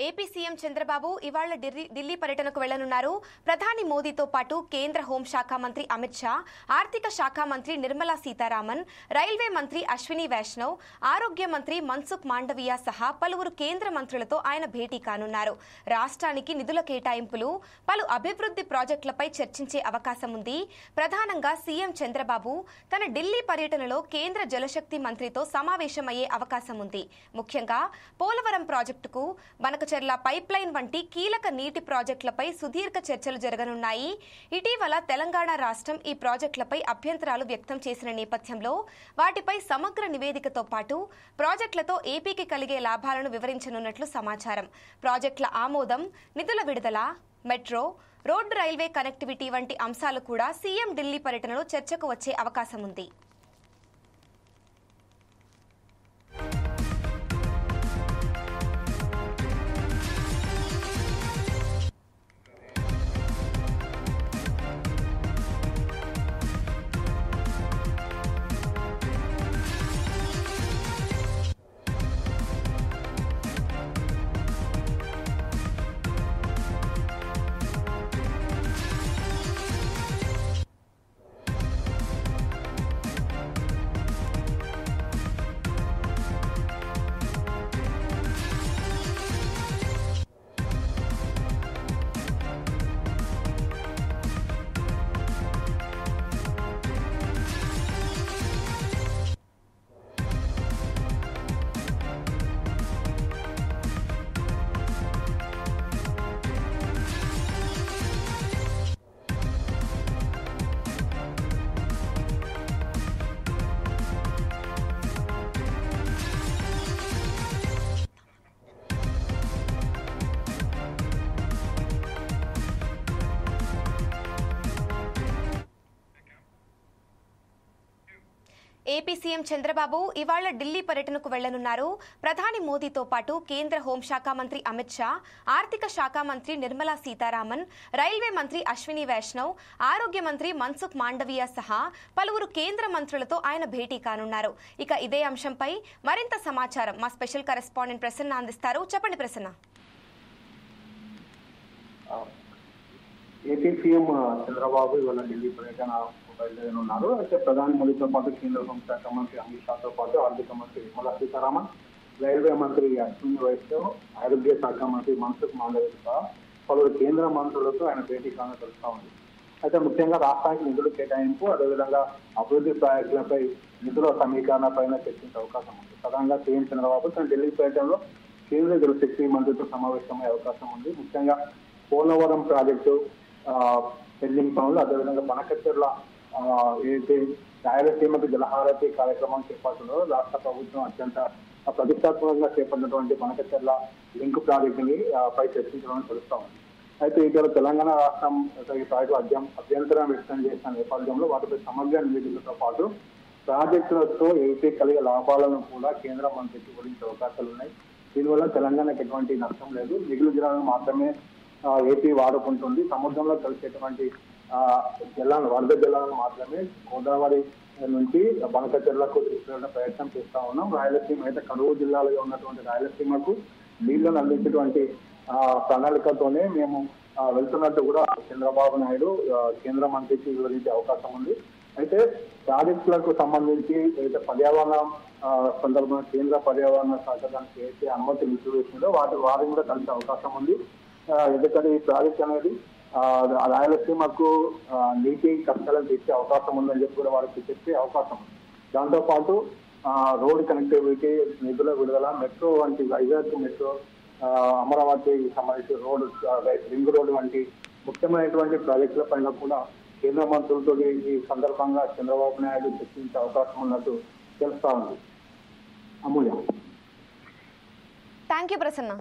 AP CM Chandrababu ఇవాళ ఢిల్లీ పర్యటనకు వెళ్లనున్నారు. ప్రధాని మోదీతో పాటు కేంద్ర హోంశాఖ మంత్రి అమిత్ షా, ఆర్థిక శాఖ మంత్రి నిర్మలా సీతారామన్, రైల్వే మంత్రి అశ్విని వైష్ణవ్, ఆరోగ్య మంత్రి మన్సుఖ్ మాండవీయ సహా పలువురు కేంద్ర మంత్రులతో ఆయన భేటీ కానున్నారు. రాష్ట్రానికి నిధుల కేటాయింపులు, పలు అభివృద్ధి ప్రాజెక్టులపై చర్చించే అవకాశం ఉంది. ప్రధానంగా సీఎం చంద్రబాబు తన ఢిల్లీ పర్యటనలో కేంద్ర జలశక్తి మంత్రితో సమావేశమయ్యే అవకాశం ఉంది. ముఖ్యంగా పోలవరం ప్రాజెక్టుకు బనకచెర్ల పైప్ లైన్ వంటి కీలక నీటి ప్రాజెక్టులపై సుదీర్ఘ చర్చలు జరగనున్నాయి. ఇటీవల తెలంగాణ రాష్ట్రం ఈ ప్రాజెక్టులపై అభ్యంతరాలు వ్యక్తం చేసిన నేపథ్యంలో వాటిపై సమగ్ర నివేదికతో పాటు ప్రాజెక్టులతో ఏపీకి కలిగే లాభాలను వివరించనున్నట్లు సమాచారం. ప్రాజెక్టుల ఆమోదం, నిధుల విడుదల, మెట్రో, రోడ్డు రైల్వే కనెక్టివిటీ వంటి అంశాలు కూడా సీఎం ఢిల్లీ పర్యటనలో చర్చకు వచ్చే అవకాశం ఉంది. ఏపీ సీఎం చంద్రబాబు ఇవాళ ఢిల్లీ పర్యటనకు వెళ్లనున్నారు. ప్రధాని మోదీతో పాటు కేంద్ర హోంశాఖ మంత్రి అమిత్ షా, ఆర్థిక శాఖ మంత్రి నిర్మలా సీతారామన్, రైల్వే మంత్రి అశ్విని వైష్ణవ్, ఆరోగ్య మంత్రి మన్సుఖ్ మాండవీయ సహా పలువురు కేంద్ర మంత్రులతో ఆయన భేటీ కానున్నారు. ఇక ఇదే అంశంపై మరింత సమాచారం మా స్పెషల్ కరెస్పాండెంట్ ప్రసన్న అందిస్తారు. చెప్పండి ప్రసన్న. ఏపీ సీఎం చంద్రబాబు ఇవాళ ఢిల్లీ పర్యటన బయలుదేరనున్నారు. అయితే ప్రధాని మోదీతో పాటు కేంద్ర హోంశాఖ మంత్రి అమిత్ షాతో పాటు ఆర్థిక మంత్రి నిర్మలా సీతారామన్, రైల్వే మంత్రి అశ్విని వైష్ణవ్, ఆరోగ్య శాఖ మంత్రి మన్సుఖ్ మాండవీయ సహా పలువురు కేంద్ర మంత్రులతో ఆయన భేటీ కావాలని తెలుస్తా ఉంది. అయితే ముఖ్యంగా రాష్ట్రానికి నిధుల కేటాయింపు, అదేవిధంగా అభివృద్ధి ప్రాజెక్టులపై నిధుల సమీకరణ పైన చర్చించే అవకాశం ఉంది. ప్రధానంగా సీఎం చంద్రబాబు తన ఢిల్లీ పర్యటనలో కేంద్ర జలశక్తి మంత్రితో సమావేశమయ్యే అవకాశం ఉంది. ముఖ్యంగా పోలవరం ప్రాజెక్టు పెండింగ్ పనులు, అదేవిధంగా బనకచెర్ల ఏదైతే రాయలసీమకు జలహారతి కార్యక్రమం చేపడుతుందో రాష్ట్ర ప్రభుత్వం అత్యంత ప్రతిష్టాత్మకంగా చేపట్టినటువంటి బనకచెర్ల లింక్ ప్రాజెక్టుని పై చర్చించడం తెలుస్తా ఉంది. అయితే ఇటీవల తెలంగాణ రాష్ట్రం ఈ ప్రాజెక్టు అభ్యంతరం వ్యక్తం చేసిన నేపథ్యంలో వాటిపై సమగ్ర నివేదికతో పాటు ప్రాజెక్టులతో ఏపీ కలిగే లాభాలను కూడా కేంద్ర మంత్రికి వివరించే అవకాశాలు ఉన్నాయి. దీనివల్ల తెలంగాణకు ఎటువంటి నష్టం లేదు. మిగులు జలాలను మాత్రమే ఏపీ వాడుకుంటుంది. సముద్రంలో కలిసేటువంటి వరద జలాలను మాత్రమే గోదావరి నుంచి బనకచెర్లకు తీసుకెళ్లే ప్రయత్నం చేస్తా ఉన్నాం. రాయలసీమ అయితే కరువు జిల్లాలుగా ఉన్నటువంటి రాయలసీమకు నీళ్లను అందించేటువంటి ప్రణాళికతోనే మేము వెళ్తున్నట్టు కూడా చంద్రబాబు నాయుడు కేంద్ర మంత్రికి వివరించే అవకాశం ఉంది. అయితే ప్రాజెక్టులకు సంబంధించి అయితే పర్యావరణ సందర్భంగా కేంద్ర పర్యావరణ శాఖ దానికి ఏదైతే అనుమతి నిలిపివేసిందో వారిని కూడా కలిసే అవకాశం ఉంది. ఎందుకంటే ఈ ప్రాజెక్ట్ అనేది రాయలసీమకు నీటి కష్టాలను తెచ్చే అవకాశం ఉందని చెప్పి కూడా వారికి చెప్పే అవకాశం ఉంది. దాంతోపాటు రోడ్ కనెక్టివిటీ, నిధుల విడుదల, మెట్రో వంటి వైజాగ్ మెట్రో, అమరావతి సంబంధించి రోడ్డు, రింగ్ రోడ్డు వంటి ముఖ్యమైనటువంటి ప్రాజెక్టుల పైన కూడా కేంద్ర మంత్రులతో ఈ సందర్భంగా చంద్రబాబు నాయుడు చర్చించే అవకాశం ఉన్నట్టు తెలుస్తా ఉంది. అమూల్య. Thank you Prasanna.